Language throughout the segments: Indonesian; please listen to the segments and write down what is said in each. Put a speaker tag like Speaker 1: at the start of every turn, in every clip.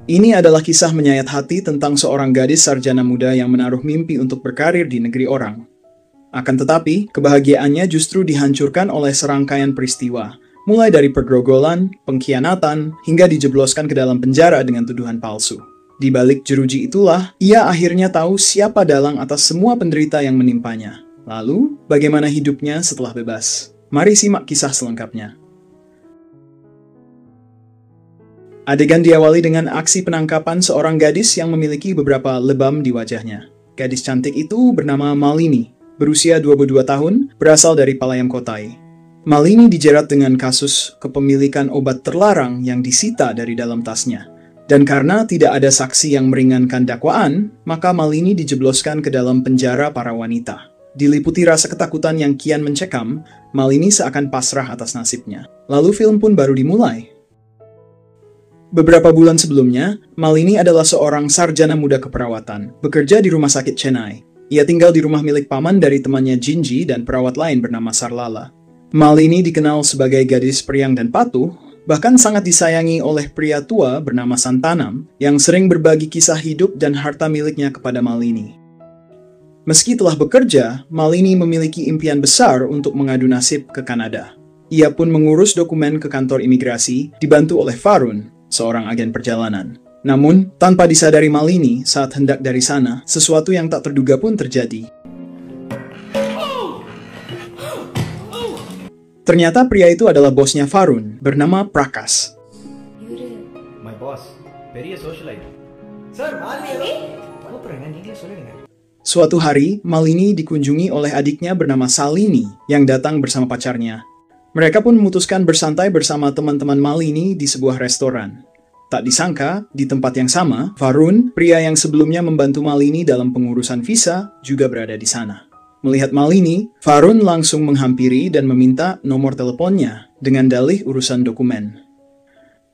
Speaker 1: Ini adalah kisah menyayat hati tentang seorang gadis sarjana muda yang menaruh mimpi untuk berkarir di negeri orang. Akan tetapi, kebahagiaannya justru dihancurkan oleh serangkaian peristiwa, mulai dari pergrogolan, pengkhianatan, hingga dijebloskan ke dalam penjara dengan tuduhan palsu. Di balik jeruji itulah, ia akhirnya tahu siapa dalang atas semua penderita yang menimpanya. Lalu, bagaimana hidupnya setelah bebas? Mari simak kisah selengkapnya. Adegan diawali dengan aksi penangkapan seorang gadis yang memiliki beberapa lebam di wajahnya. Gadis cantik itu bernama Malini, berusia 22 tahun, berasal dari Palayamkottai. Malini dijerat dengan kasus kepemilikan obat terlarang yang disita dari dalam tasnya. Dan karena tidak ada saksi yang meringankan dakwaan, maka Malini dijebloskan ke dalam penjara para wanita. Diliputi rasa ketakutan yang kian mencekam, Malini seakan pasrah atas nasibnya. Lalu film pun baru dimulai. Beberapa bulan sebelumnya, Malini adalah seorang sarjana muda keperawatan, bekerja di rumah sakit Chennai. Ia tinggal di rumah milik paman dari temannya Jinji dan perawat lain bernama Sarlala. Malini dikenal sebagai gadis periang dan patuh, bahkan sangat disayangi oleh pria tua bernama Santanam yang sering berbagi kisah hidup dan harta miliknya kepada Malini. Meski telah bekerja, Malini memiliki impian besar untuk mengadu nasib ke Kanada. Ia pun mengurus dokumen ke kantor imigrasi, dibantu oleh Varun, seorang agen perjalanan. Namun, tanpa disadari Malini saat hendak dari sana, sesuatu yang tak terduga pun terjadi. Ternyata pria itu adalah bosnya Varun, bernama Prakas.
Speaker 2: My boss, பெரிய socialite. Sir, Malini. கூப்பிடுறேங்க, நீங்களே சொல்லுங்க.
Speaker 1: Suatu hari, Malini dikunjungi oleh adiknya bernama Salini yang datang bersama pacarnya. Mereka pun memutuskan bersantai bersama teman-teman Malini di sebuah restoran. Tak disangka, di tempat yang sama, Varun, pria yang sebelumnya membantu Malini dalam pengurusan visa, juga berada di sana. Melihat Malini, Varun langsung menghampiri dan meminta nomor teleponnya dengan dalih urusan dokumen.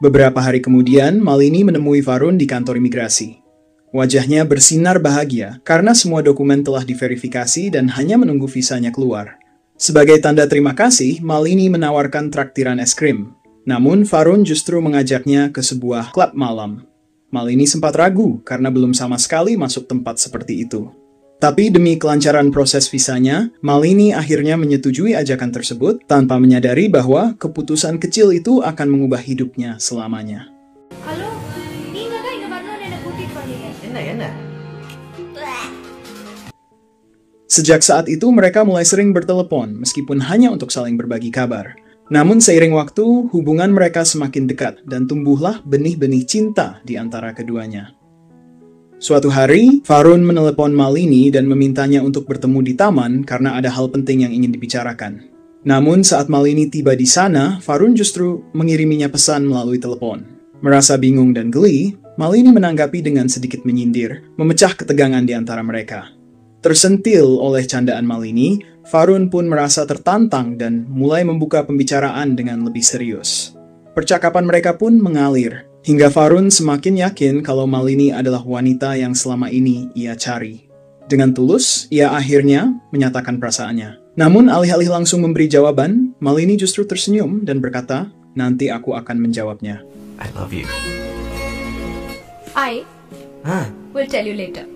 Speaker 1: Beberapa hari kemudian, Malini menemui Varun di kantor imigrasi. Wajahnya bersinar bahagia karena semua dokumen telah diverifikasi dan hanya menunggu visanya keluar. Sebagai tanda terima kasih, Malini menawarkan traktiran es krim. Namun, Varun justru mengajaknya ke sebuah klub malam. Malini sempat ragu karena belum sama sekali masuk tempat seperti itu. Tapi demi kelancaran proses visanya, Malini akhirnya menyetujui ajakan tersebut tanpa menyadari bahwa keputusan kecil itu akan mengubah hidupnya selamanya.
Speaker 3: Halo, நீங்க தான் இங்க வரணும்னு என்ன கூட்டிட்டு வந்தீங்க.
Speaker 2: என்ன?
Speaker 1: Sejak saat itu mereka mulai sering bertelepon meskipun hanya untuk saling berbagi kabar. Namun seiring waktu, hubungan mereka semakin dekat dan tumbuhlah benih-benih cinta di antara keduanya. Suatu hari, Varun menelepon Malini dan memintanya untuk bertemu di taman karena ada hal penting yang ingin dibicarakan. Namun saat Malini tiba di sana, Varun justru mengiriminya pesan melalui telepon. Merasa bingung dan geli, Malini menanggapi dengan sedikit menyindir, memecah ketegangan di antara mereka. Tersentil oleh candaan Malini, Varun pun merasa tertantang dan mulai membuka pembicaraan dengan lebih serius. Percakapan mereka pun mengalir, hingga Varun semakin yakin kalau Malini adalah wanita yang selama ini ia cari. Dengan tulus, ia akhirnya menyatakan perasaannya. Namun alih-alih langsung memberi jawaban, Malini justru tersenyum dan berkata, "Nanti aku akan menjawabnya."
Speaker 2: I love you.
Speaker 3: I will tell you later.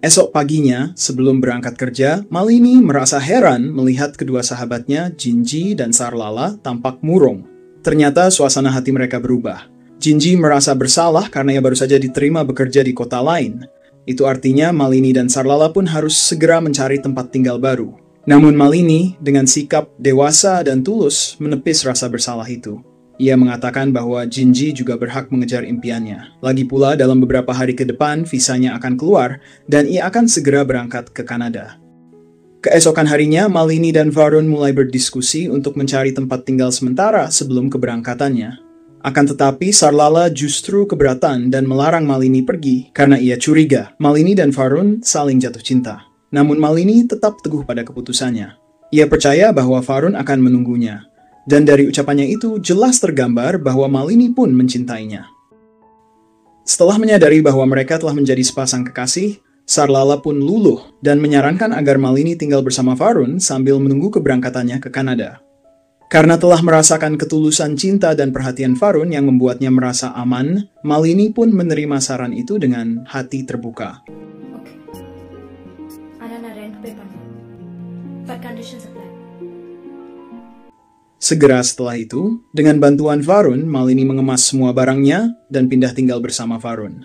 Speaker 1: Esok paginya, sebelum berangkat kerja, Malini merasa heran melihat kedua sahabatnya, Jinji dan Sarlala, tampak murung. Ternyata suasana hati mereka berubah. Jinji merasa bersalah karena ia baru saja diterima bekerja di kota lain. Itu artinya Malini dan Sarlala pun harus segera mencari tempat tinggal baru. Namun Malini, dengan sikap dewasa dan tulus, menepis rasa bersalah itu. Ia mengatakan bahwa Jinji juga berhak mengejar impiannya. Lagi pula dalam beberapa hari ke depan visanya akan keluar dan ia akan segera berangkat ke Kanada. Keesokan harinya, Malini dan Varun mulai berdiskusi untuk mencari tempat tinggal sementara sebelum keberangkatannya. Akan tetapi Sarlala justru keberatan dan melarang Malini pergi karena ia curiga Malini dan Varun saling jatuh cinta. Namun Malini tetap teguh pada keputusannya. Ia percaya bahwa Varun akan menunggunya. Dan dari ucapannya itu jelas tergambar bahwa Malini pun mencintainya. Setelah menyadari bahwa mereka telah menjadi sepasang kekasih, Sarlala pun luluh dan menyarankan agar Malini tinggal bersama Varun sambil menunggu keberangkatannya ke Kanada. Karena telah merasakan ketulusan cinta dan perhatian Varun yang membuatnya merasa aman, Malini pun menerima saran itu dengan hati terbuka.
Speaker 3: Okay ஆனா நான் rent pay பண்றேன் for conditions apply.
Speaker 1: Segera setelah itu, dengan bantuan Varun, Malini mengemas semua barangnya dan pindah tinggal bersama Varun.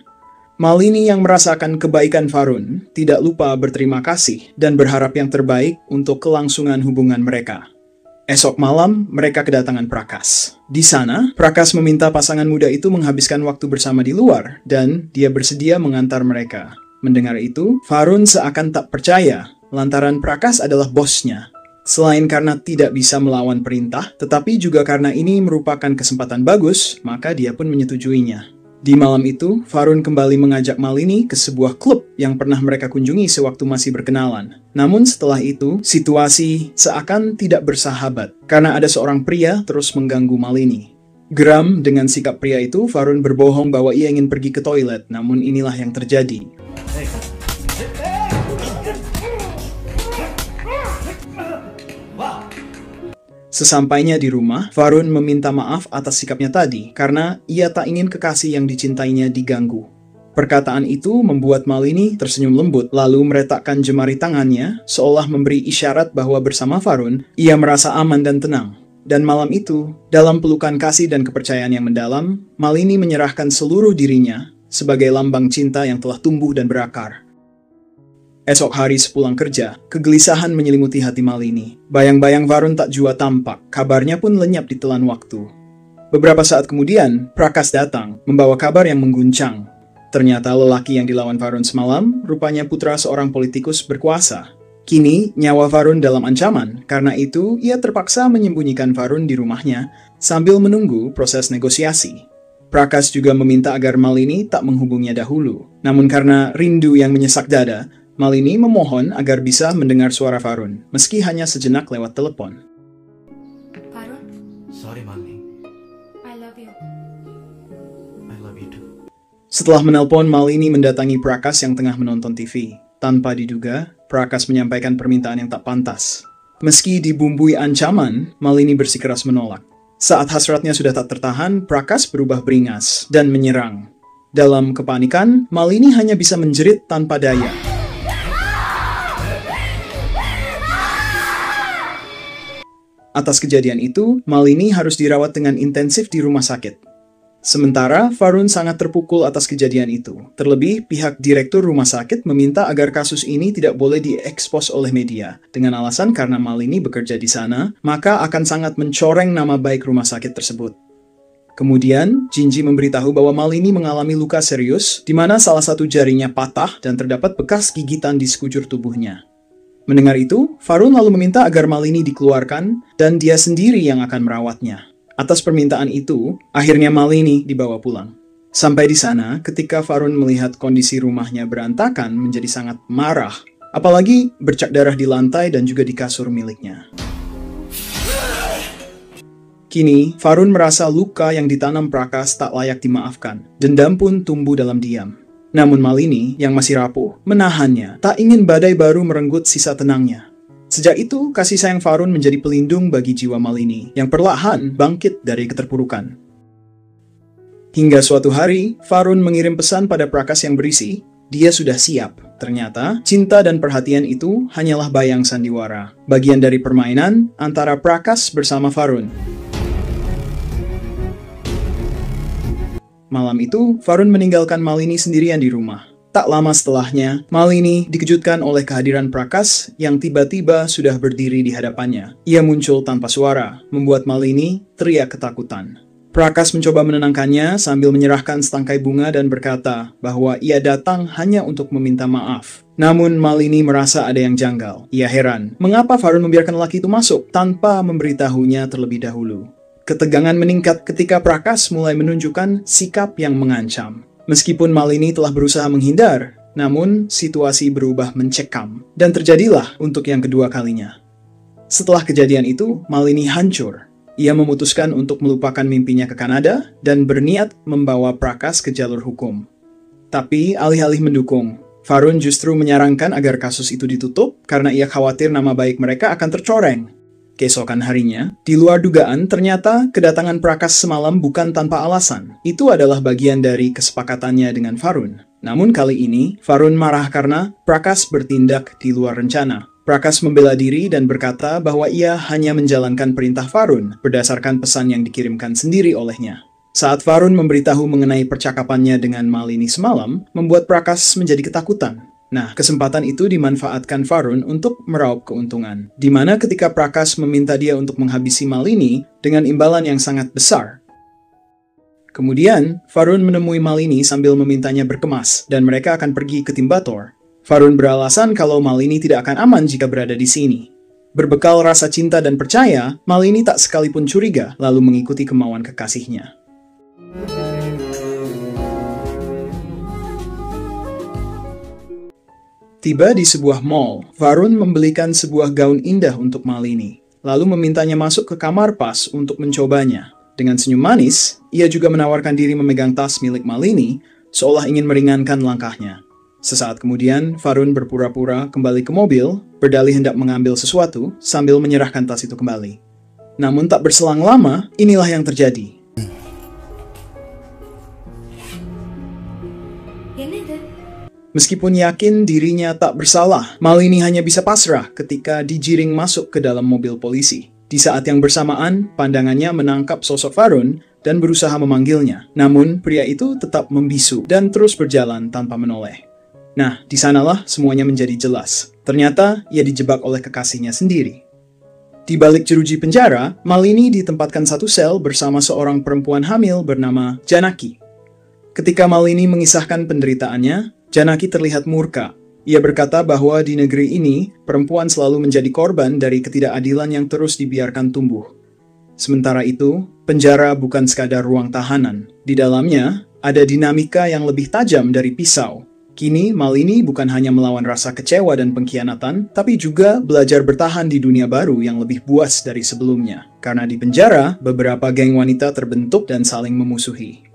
Speaker 1: Malini yang merasakan kebaikan Varun tidak lupa berterima kasih dan berharap yang terbaik untuk kelangsungan hubungan mereka. Esok malam, mereka kedatangan Prakas. Di sana, Prakas meminta pasangan muda itu menghabiskan waktu bersama di luar dan dia bersedia mengantar mereka. Mendengar itu, Varun seakan tak percaya lantaran Prakas adalah bosnya. Selain karena tidak bisa melawan perintah, tetapi juga karena ini merupakan kesempatan bagus, maka dia pun menyetujuinya. Di malam itu, Varun kembali mengajak Malini ke sebuah klub yang pernah mereka kunjungi sewaktu masih berkenalan. Namun setelah itu, situasi seakan tidak bersahabat, karena ada seorang pria terus mengganggu Malini. Geram dengan sikap pria itu, Varun berbohong bahwa ia ingin pergi ke toilet, namun inilah yang terjadi. Sesampainya di rumah, Varun meminta maaf atas sikapnya tadi karena ia tak ingin kekasih yang dicintainya diganggu. Perkataan itu membuat Malini tersenyum lembut lalu meretakkan jemari tangannya seolah memberi isyarat bahwa bersama Varun, ia merasa aman dan tenang. Dan malam itu, dalam pelukan kasih dan kepercayaan yang mendalam, Malini menyerahkan seluruh dirinya sebagai lambang cinta yang telah tumbuh dan berakar. Esok hari sepulang kerja, kegelisahan menyelimuti hati Malini. Bayang-bayang Varun tak jua tampak, kabarnya pun lenyap di telan waktu. Beberapa saat kemudian, Prakas datang, membawa kabar yang mengguncang. Ternyata lelaki yang dilawan Varun semalam, rupanya putra seorang politikus berkuasa. Kini, nyawa Varun dalam ancaman, karena itu ia terpaksa menyembunyikan Varun di rumahnya, sambil menunggu proses negosiasi. Prakas juga meminta agar Malini tak menghubungnya dahulu. Namun karena rindu yang menyesak dada, Malini memohon agar bisa mendengar suara Varun, meski hanya sejenak lewat telepon.
Speaker 3: Varun,
Speaker 2: Sorry, Malini.
Speaker 3: I love you.
Speaker 2: I love you too.
Speaker 1: Setelah menelpon, Malini mendatangi Prakas yang tengah menonton TV. Tanpa diduga, Prakas menyampaikan permintaan yang tak pantas. Meski dibumbui ancaman, Malini bersikeras menolak. Saat hasratnya sudah tak tertahan, Prakas berubah beringas dan menyerang. Dalam kepanikan, Malini hanya bisa menjerit tanpa daya. Atas kejadian itu, Malini harus dirawat dengan intensif di rumah sakit. Sementara, Varun sangat terpukul atas kejadian itu. Terlebih, pihak direktur rumah sakit meminta agar kasus ini tidak boleh diekspos oleh media. Dengan alasan karena Malini bekerja di sana, maka akan sangat mencoreng nama baik rumah sakit tersebut. Kemudian, Jinji memberitahu bahwa Malini mengalami luka serius, di mana salah satu jarinya patah dan terdapat bekas gigitan di sekujur tubuhnya. Mendengar itu, Varun lalu meminta agar Malini dikeluarkan dan dia sendiri yang akan merawatnya. Atas permintaan itu, akhirnya Malini dibawa pulang. Sampai di sana, ketika Varun melihat kondisi rumahnya berantakan menjadi sangat marah, apalagi bercak darah di lantai dan juga di kasur miliknya. Kini, Varun merasa luka yang ditanam Prakas tak layak dimaafkan. Dendam pun tumbuh dalam diam. Namun Malini, yang masih rapuh, menahannya, tak ingin badai baru merenggut sisa tenangnya. Sejak itu, kasih sayang Varun menjadi pelindung bagi jiwa Malini, yang perlahan bangkit dari keterpurukan. Hingga suatu hari, Varun mengirim pesan pada Prakas yang berisi, dia sudah siap. Ternyata, cinta dan perhatian itu hanyalah bayang sandiwara, bagian dari permainan antara Prakas bersama Varun. Malam itu, Varun meninggalkan Malini sendirian di rumah. Tak lama setelahnya, Malini dikejutkan oleh kehadiran Prakas yang tiba-tiba sudah berdiri di hadapannya. Ia muncul tanpa suara, membuat Malini teriak ketakutan. Prakas mencoba menenangkannya sambil menyerahkan setangkai bunga dan berkata bahwa ia datang hanya untuk meminta maaf. Namun Malini merasa ada yang janggal. Ia heran, mengapa Varun membiarkan lelaki itu masuk tanpa memberitahunya terlebih dahulu. Ketegangan meningkat ketika Prakas mulai menunjukkan sikap yang mengancam. Meskipun Malini telah berusaha menghindar, namun situasi berubah mencekam. Dan terjadilah untuk yang kedua kalinya. Setelah kejadian itu, Malini hancur. Ia memutuskan untuk melupakan mimpinya ke Kanada dan berniat membawa Prakas ke jalur hukum. Tapi alih-alih mendukung, Varun justru menyarankan agar kasus itu ditutup karena ia khawatir nama baik mereka akan tercoreng. Keesokan harinya, di luar dugaan, ternyata kedatangan Prakas semalam bukan tanpa alasan. Itu adalah bagian dari kesepakatannya dengan Varun. Namun kali ini, Varun marah karena Prakas bertindak di luar rencana. Prakas membela diri dan berkata bahwa ia hanya menjalankan perintah Varun berdasarkan pesan yang dikirimkan sendiri olehnya. Saat Varun memberitahu mengenai percakapannya dengan Malini semalam, membuat Prakas menjadi ketakutan. Nah, kesempatan itu dimanfaatkan Varun untuk meraup keuntungan. Di mana ketika Prakas meminta dia untuk menghabisi Malini dengan imbalan yang sangat besar. Kemudian, Varun menemui Malini sambil memintanya berkemas, dan mereka akan pergi ke Timbator. Varun beralasan kalau Malini tidak akan aman jika berada di sini. Berbekal rasa cinta dan percaya, Malini tak sekalipun curiga, lalu mengikuti kemauan kekasihnya. Tiba di sebuah mall, Varun membelikan sebuah gaun indah untuk Malini, lalu memintanya masuk ke kamar pas untuk mencobanya. Dengan senyum manis, ia juga menawarkan diri memegang tas milik Malini, seolah ingin meringankan langkahnya. Sesaat kemudian, Varun berpura-pura kembali ke mobil, berdalih hendak mengambil sesuatu sambil menyerahkan tas itu kembali. Namun tak berselang lama, inilah yang terjadi. Meskipun yakin dirinya tak bersalah, Malini hanya bisa pasrah ketika digiring masuk ke dalam mobil polisi. Di saat yang bersamaan, pandangannya menangkap sosok Varun dan berusaha memanggilnya. Namun, pria itu tetap membisu dan terus berjalan tanpa menoleh. Nah, di sanalah semuanya menjadi jelas. Ternyata, ia dijebak oleh kekasihnya sendiri. Di balik jeruji penjara, Malini ditempatkan satu sel bersama seorang perempuan hamil bernama Janaki. Ketika Malini mengisahkan penderitaannya, Janaki terlihat murka. Ia berkata bahwa di negeri ini, perempuan selalu menjadi korban dari ketidakadilan yang terus dibiarkan tumbuh. Sementara itu, penjara bukan sekadar ruang tahanan. Di dalamnya, ada dinamika yang lebih tajam dari pisau. Kini, Malini bukan hanya melawan rasa kecewa dan pengkhianatan, tapi juga belajar bertahan di dunia baru yang lebih buas dari sebelumnya. Karena di penjara, beberapa geng wanita terbentuk dan saling memusuhi.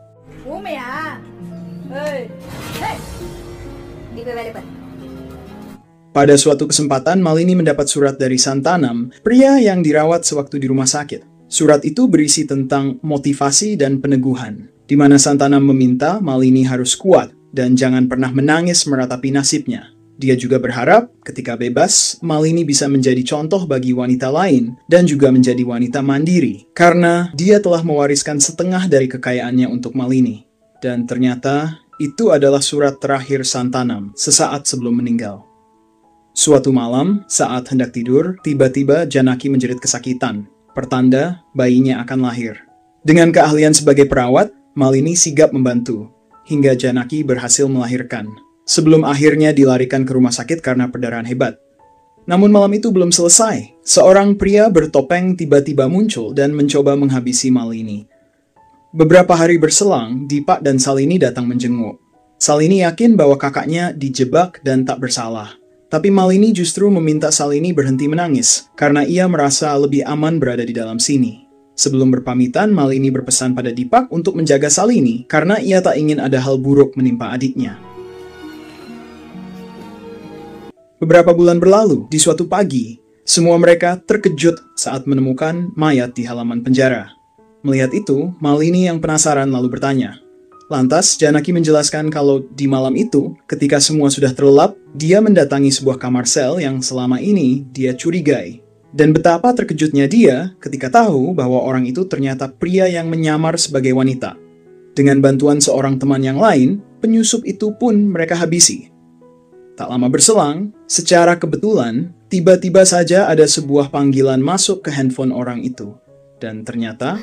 Speaker 1: Pada suatu kesempatan, Malini mendapat surat dari Santanam, pria yang dirawat sewaktu di rumah sakit. Surat itu berisi tentang motivasi dan peneguhan, di mana Santanam meminta Malini harus kuat dan jangan pernah menangis meratapi nasibnya. Dia juga berharap ketika bebas, Malini bisa menjadi contoh bagi wanita lain dan juga menjadi wanita mandiri, karena dia telah mewariskan setengah dari kekayaannya untuk Malini. Dan ternyata, itu adalah surat terakhir Santanam sesaat sebelum meninggal. Suatu malam, saat hendak tidur, tiba-tiba Janaki menjerit kesakitan. Pertanda, bayinya akan lahir. Dengan keahlian sebagai perawat, Malini sigap membantu, hingga Janaki berhasil melahirkan. Sebelum akhirnya dilarikan ke rumah sakit karena perdarahan hebat. Namun malam itu belum selesai. Seorang pria bertopeng tiba-tiba muncul dan mencoba menghabisi Malini. Beberapa hari berselang, Dipak dan Salini datang menjenguk. Salini yakin bahwa kakaknya dijebak dan tak bersalah. Tapi Malini justru meminta Salini berhenti menangis, karena ia merasa lebih aman berada di dalam sini. Sebelum berpamitan, Malini berpesan pada Dipak untuk menjaga Salini, karena ia tak ingin ada hal buruk menimpa adiknya. Beberapa bulan berlalu, di suatu pagi, semua mereka terkejut saat menemukan mayat di halaman penjara. Melihat itu, Malini yang penasaran lalu bertanya. Lantas, Janaki menjelaskan kalau di malam itu, ketika semua sudah terlelap, dia mendatangi sebuah kamar sel yang selama ini dia curigai. Dan betapa terkejutnya dia ketika tahu bahwa orang itu ternyata pria yang menyamar sebagai wanita. Dengan bantuan seorang teman yang lain, penyusup itu pun mereka habisi. Tak lama berselang, secara kebetulan, tiba-tiba saja ada sebuah panggilan masuk ke handphone orang itu. Dan ternyata,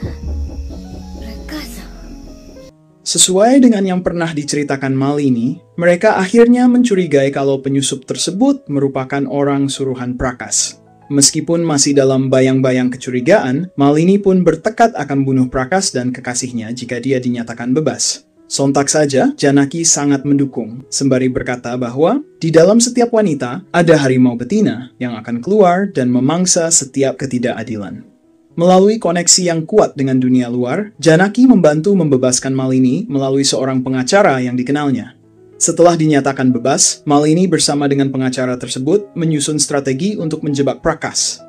Speaker 1: sesuai dengan yang pernah diceritakan Malini, mereka akhirnya mencurigai kalau penyusup tersebut merupakan orang suruhan Prakas. Meskipun masih dalam bayang-bayang kecurigaan, Malini pun bertekad akan bunuh Prakas dan kekasihnya jika dia dinyatakan bebas. Sontak saja, Janaki sangat mendukung, sembari berkata bahwa di dalam setiap wanita ada harimau betina yang akan keluar dan memangsa setiap ketidakadilan. Melalui koneksi yang kuat dengan dunia luar, Janaki membantu membebaskan Malini melalui seorang pengacara yang dikenalnya. Setelah dinyatakan bebas, Malini bersama dengan pengacara tersebut menyusun strategi untuk menjebak Prakas.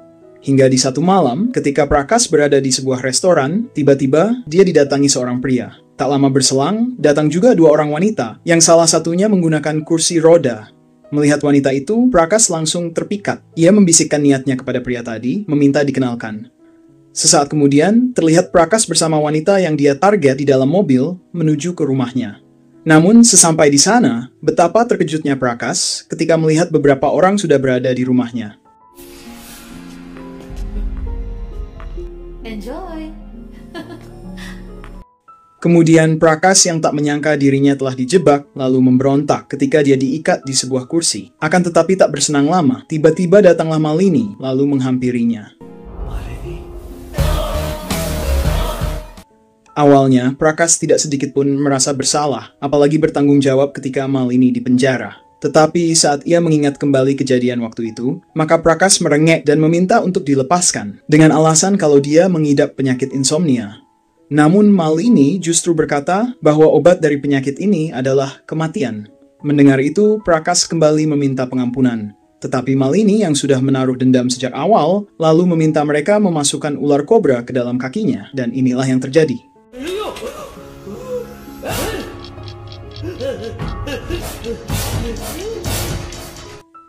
Speaker 1: Hingga di satu malam, ketika Prakash berada di sebuah restoran, tiba-tiba dia didatangi seorang pria. Tak lama berselang, datang juga dua orang wanita, yang salah satunya menggunakan kursi roda. Melihat wanita itu, Prakash langsung terpikat. Ia membisikkan niatnya kepada pria tadi, meminta dikenalkan. Sesaat kemudian, terlihat Prakash bersama wanita yang dia target di dalam mobil menuju ke rumahnya. Namun, sesampai di sana, betapa terkejutnya Prakash ketika melihat beberapa orang sudah berada di rumahnya.
Speaker 3: Enjoy.
Speaker 1: Kemudian Prakash yang tak menyangka dirinya telah dijebak, lalu memberontak ketika dia diikat di sebuah kursi. Akan tetapi tak bersenang lama, tiba-tiba datanglah Malini, lalu menghampirinya. Awalnya, Prakash tidak sedikit pun merasa bersalah, apalagi bertanggung jawab ketika Malini dipenjara. Tetapi saat ia mengingat kembali kejadian waktu itu, maka Prakash merengek dan meminta untuk dilepaskan, dengan alasan kalau dia mengidap penyakit insomnia. Namun Malini justru berkata bahwa obat dari penyakit ini adalah kematian. Mendengar itu, Prakash kembali meminta pengampunan. Tetapi Malini yang sudah menaruh dendam sejak awal, lalu meminta mereka memasukkan ular kobra ke dalam kakinya, dan inilah yang terjadi.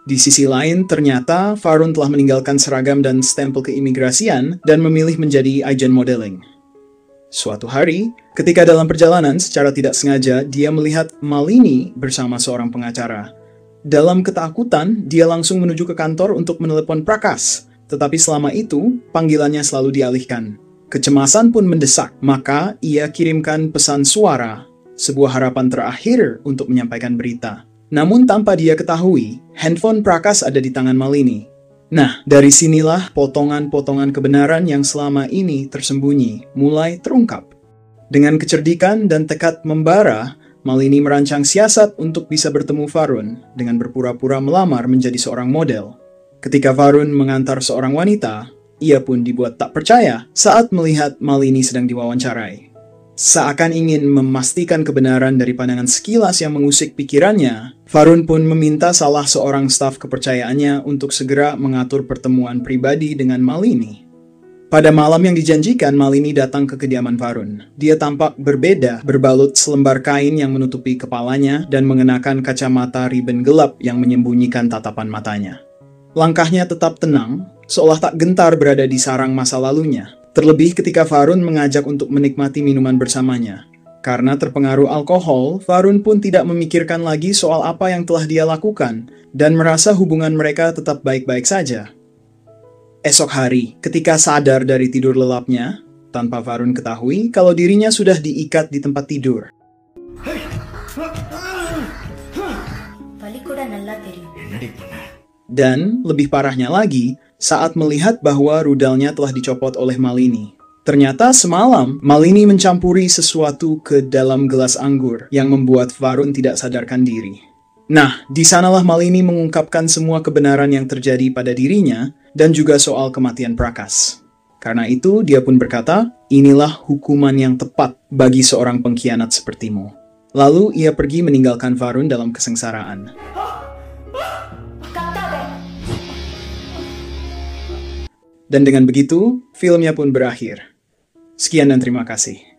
Speaker 1: Di sisi lain, ternyata Varun telah meninggalkan seragam dan stempel keimigrasian dan memilih menjadi agen modeling. Suatu hari, ketika dalam perjalanan secara tidak sengaja, dia melihat Malini bersama seorang pengacara. Dalam ketakutan, dia langsung menuju ke kantor untuk menelepon Prakash. Tetapi selama itu, panggilannya selalu dialihkan. Kecemasan pun mendesak, maka ia kirimkan pesan suara, sebuah harapan terakhir untuk menyampaikan berita. Namun tanpa dia ketahui, handphone Prakash ada di tangan Malini. Nah, dari sinilah potongan-potongan kebenaran yang selama ini tersembunyi mulai terungkap. Dengan kecerdikan dan tekad membara, Malini merancang siasat untuk bisa bertemu Varun dengan berpura-pura melamar menjadi seorang model. Ketika Varun mengantar seorang wanita, ia pun dibuat tak percaya saat melihat Malini sedang diwawancarai. Seakan ingin memastikan kebenaran dari pandangan sekilas yang mengusik pikirannya, Varun pun meminta salah seorang staf kepercayaannya untuk segera mengatur pertemuan pribadi dengan Malini. Pada malam yang dijanjikan, Malini datang ke kediaman Varun. Dia tampak berbeda, berbalut selembar kain yang menutupi kepalanya dan mengenakan kacamata riben gelap yang menyembunyikan tatapan matanya. Langkahnya tetap tenang, seolah tak gentar berada di sarang masa lalunya. Terlebih ketika Varun mengajak untuk menikmati minuman bersamanya. Karena terpengaruh alkohol, Varun pun tidak memikirkan lagi soal apa yang telah dia lakukan dan merasa hubungan mereka tetap baik-baik saja. Esok hari, ketika sadar dari tidur lelapnya, tanpa Varun ketahui kalau dirinya sudah diikat di tempat tidur. Dan lebih parahnya lagi, saat melihat bahwa rudalnya telah dicopot oleh Malini. Ternyata semalam, Malini mencampuri sesuatu ke dalam gelas anggur yang membuat Varun tidak sadarkan diri. Nah, di sanalah Malini mengungkapkan semua kebenaran yang terjadi pada dirinya dan juga soal kematian Prakash. Karena itu, dia pun berkata, inilah hukuman yang tepat bagi seorang pengkhianat sepertimu. Lalu ia pergi meninggalkan Varun dalam kesengsaraan. Dan dengan begitu, filmnya pun berakhir. Sekian dan terima kasih.